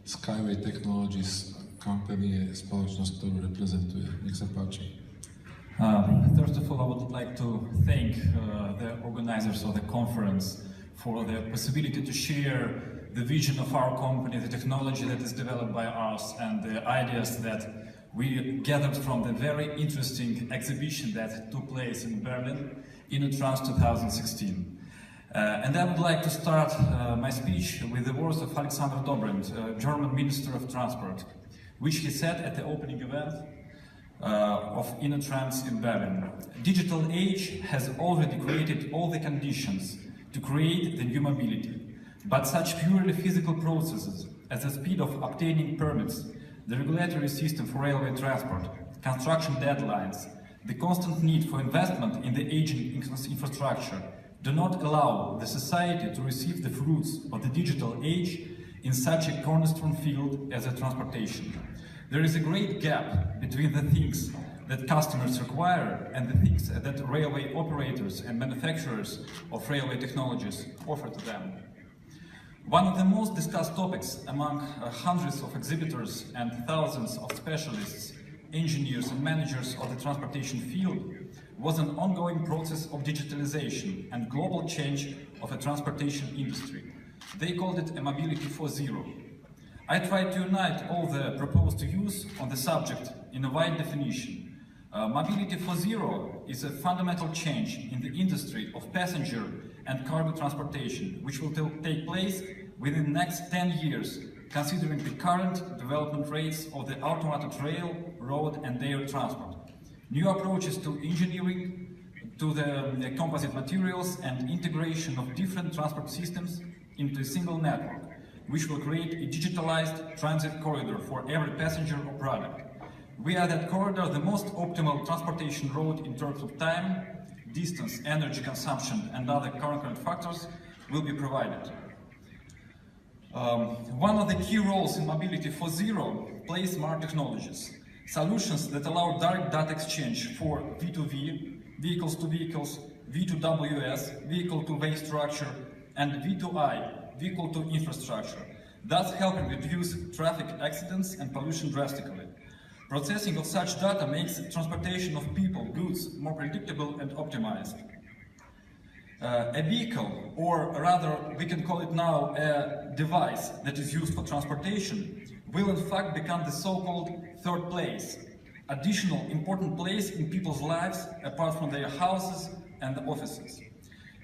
SkyWay Technologies company, społeczność, którą reprezentuję. Niech zapatrzę. First of all, I would like to thank the organizers of the conference for the possibility to share the vision of our company, the technology that is developed by us, and the ideas that we gathered from the very interesting exhibition that took place in Berlin, InnoTrans 2016. And I would like to start my speech with the words of Alexander Dobrindt, German Minister of Transport, which he said at the opening event of InnoTrans in Berlin. Digital age has already created all the conditions to create the new mobility, but such purely physical processes as the speed of obtaining permits, the regulatory system for railway transport, construction deadlines, the constant need for investment in the aging infrastructure do not allow the society to receive the fruits of the digital age in such a cornerstone field as transportation. There is a great gap between the things that customers require and the things that railway operators and manufacturers of railway technologies offer to them. One of the most discussed topics among hundreds of exhibitors and thousands of specialists, engineers and managers of the transportation field was an ongoing process of digitalization and global change of the transportation industry. They called it a Mobility 4.0. I tried to unite all the proposed use on the subject in a wide definition. Mobility 4.0 is a fundamental change in the industry of passenger and cargo transportation, which will take place within the next 10 years, considering the current development rates of the automated rail, road and air transport. New approaches to engineering, to the composite materials and integration of different transport systems into a single network, which will create a digitalized transit corridor for every passenger or product. Via that corridor, the most optimal transportation route in terms of time, distance, energy consumption and other concurrent factors will be provided. One of the key roles in Mobility 4.0 plays smart technologies, solutions that allow direct data exchange for V2V, vehicles to vehicles, V2WS, vehicle to way structure, and V2I, vehicle to infrastructure, thus helping reduce traffic accidents and pollution drastically. Processing of such data makes transportation of people, goods more predictable and optimized. A vehicle, or rather we can call it now a device that is used for transportation, will in fact become the so-called third place, additional important place in people's lives apart from their houses and offices.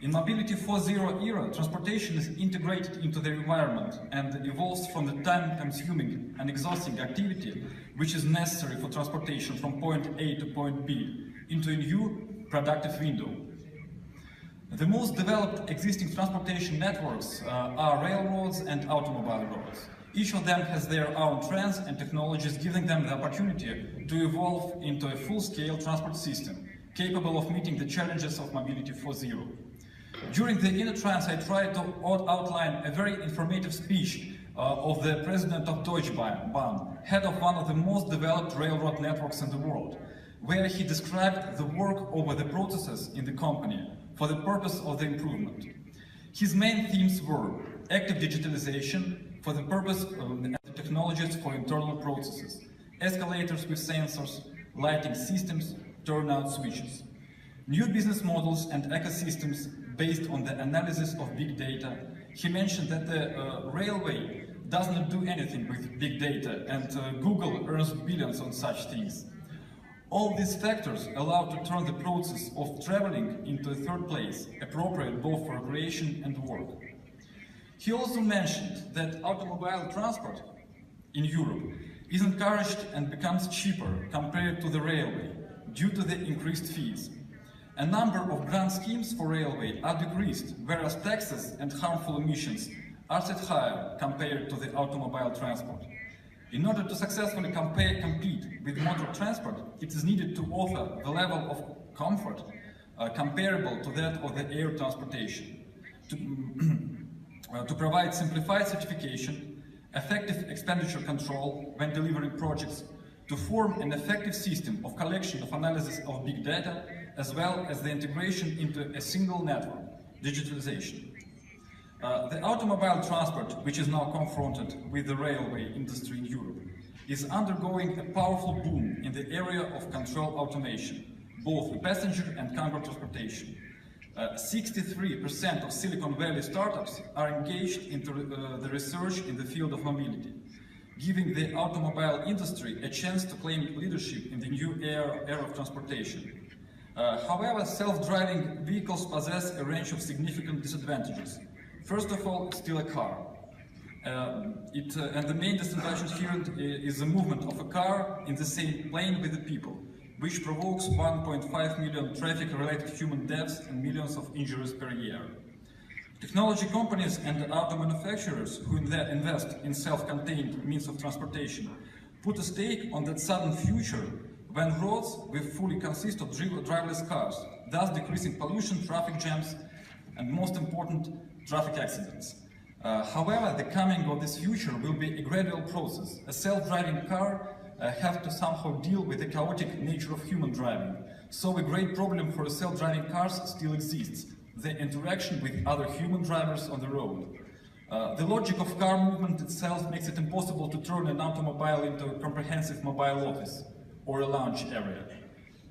In Mobility 4.0 era, transportation is integrated into the environment and evolves from the time-consuming and exhausting activity which is necessary for transportation from point A to point B into a new productive window. The most developed existing transportation networks are railroads and automobile roads. Each of them has their own trends and technologies, giving them the opportunity to evolve into a full-scale transport system capable of meeting the challenges of Mobility 4.0. During the InnoTrans, I tried to outline a very informative speech of the president of Deutsche Bahn, head of one of the most developed railroad networks in the world, where he described the work over the processes in the company for the purpose of the improvement. His main themes were active digitalization for the purpose of the technologies for internal processes, escalators with sensors, lighting systems, turnout switches, new business models and ecosystems based on the analysis of big data. He mentioned that the railway does not do anything with big data, and Google earns billions on such things. All these factors allow to turn the process of traveling into a third place, appropriate both for recreation and work. He also mentioned that automobile transport in Europe is encouraged and becomes cheaper compared to the railway due to the increased fees. A number of grant schemes for railway are decreased, whereas taxes and harmful emissions are set higher compared to the automobile transport. In order to successfully compete with motor transport, it is needed to offer the level of comfort comparable to that of the air transportation, to provide simplified certification, effective expenditure control when delivering projects, to form an effective system of collection of analysis of big data, as well as the integration into a single network, digitalization. The automobile transport, which is now confronted with the railway industry in Europe, is undergoing a powerful boom in the area of control automation, both passenger and cargo transportation. 63% of Silicon Valley startups are engaged in the research in the field of mobility, giving the automobile industry a chance to claim leadership in the new era of transportation. However, self-driving vehicles possess a range of significant disadvantages. First of all, it's still a car. And the main disadvantage here is the movement of a car in the same plane with the people, which provokes 1.5 million traffic-related human deaths and millions of injuries per year. Technology companies and auto manufacturers who invest in self-contained means of transportation put a stake on that sudden future when roads will fully consist of driverless cars, thus decreasing pollution, traffic jams, and most important, traffic accidents. However, the coming of this future will be a gradual process. A self-driving car has to somehow deal with the chaotic nature of human driving. So a great problem for self-driving cars still exists: the interaction with other human drivers on the road. The logic of car movement itself makes it impossible to turn an automobile into a comprehensive mobile office or a lounge area.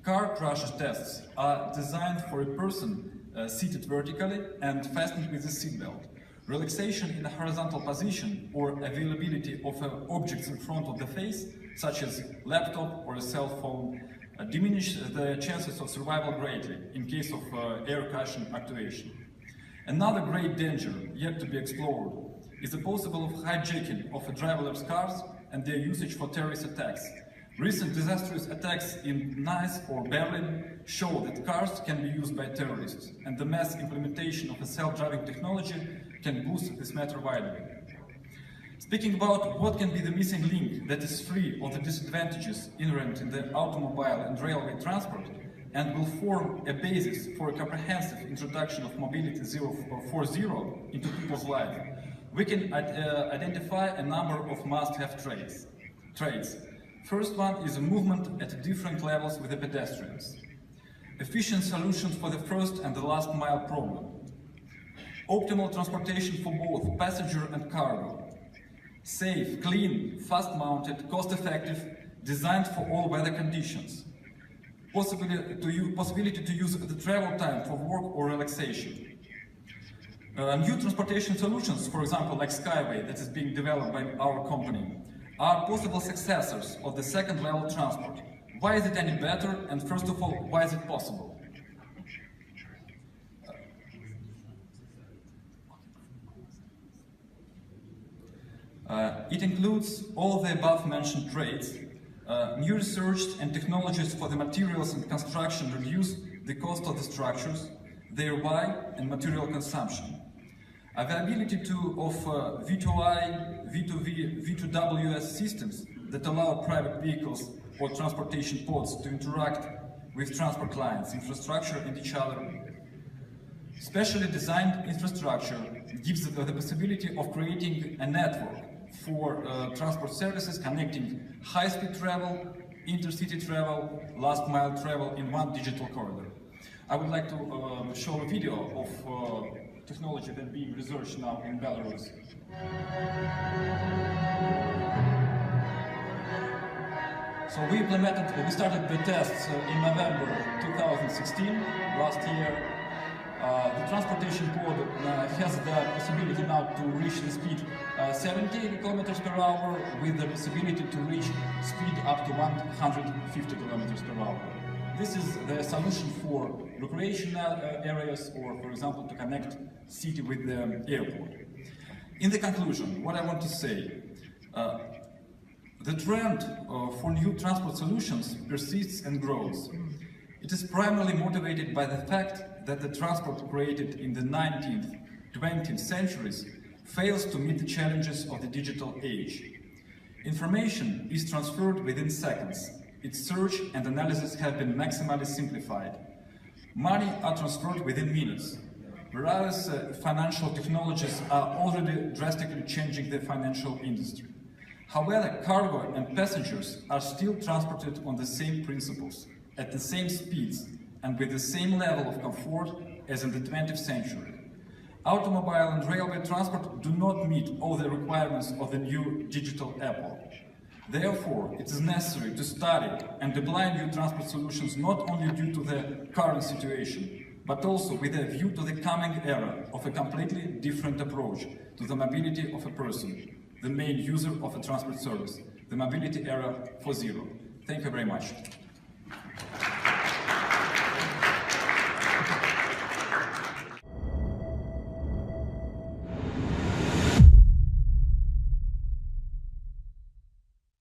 Car crash tests are designed for a person seated vertically and fastened with a seatbelt. Relaxation in a horizontal position or availability of objects in front of the face, such as laptop or a cell phone, diminish the chances of survival greatly in case of air cushion actuation. Another great danger yet to be explored is the possible hijacking of driverless cars and their usage for terrorist attacks. Recent disastrous attacks in Nice or Berlin show that cars can be used by terrorists, and the mass implementation of a self-driving technology can boost this matter widely. Speaking about what can be the missing link that is free of the disadvantages inherent in the automobile and railway transport and will form a basis for a comprehensive introduction of Mobility 4.0 into people's life, we can identify a number of must-have traits. First one is a movement at different levels with the pedestrians. Efficient solutions for the first and the last mile problem. Optimal transportation for both passenger and cargo. Safe, clean, fast-mounted, cost-effective, designed for all weather conditions. Possibility to use the travel time for work or relaxation. New transportation solutions, for example, like SkyWay, that is being developed by our company, are possible successors of the second-level transport. Why is it any better? And first of all, why is it possible? It includes all the above-mentioned traits. New research and technologies for the materials and construction reduce the cost of the structures, their buy and material consumption. Availability of V2I, V2V, V2WS systems that allow private vehicles or transportation pods to interact with transport lines, infrastructure and each other. Specially designed infrastructure gives the possibility of creating a network for transport services connecting high-speed travel, intercity travel, last-mile travel in one digital corridor. I would like to show a video of technology that's being researched now in Belarus. So we started the tests in November 2016, last year. The transportation pod has the possibility now to reach the speed 70 kilometers per hour with the possibility to reach speed up to 150 kilometers per hour. This is the solution for recreational areas or, for example, to connect city with the airport. In the conclusion, what I want to say, the trend for new transport solutions persists and grows. It is primarily motivated by the fact that the transport created in the 19th, 20th centuries fails to meet the challenges of the digital age. Information is transferred within seconds. Its search and analysis have been maximally simplified. Money are transferred within minutes, whereas financial technologies are already drastically changing the financial industry. However, cargo and passengers are still transported on the same principles, at the same speeds, and with the same level of comfort as in the 20th century. Automobile and railway transport do not meet all the requirements of the new digital Apple. Therefore, it is necessary to study and apply new transport solutions not only due to the current situation, but also with a view to the coming era of a completely different approach to the mobility of a person, the main user of a transport service, the mobility era 4.0. Thank you very much.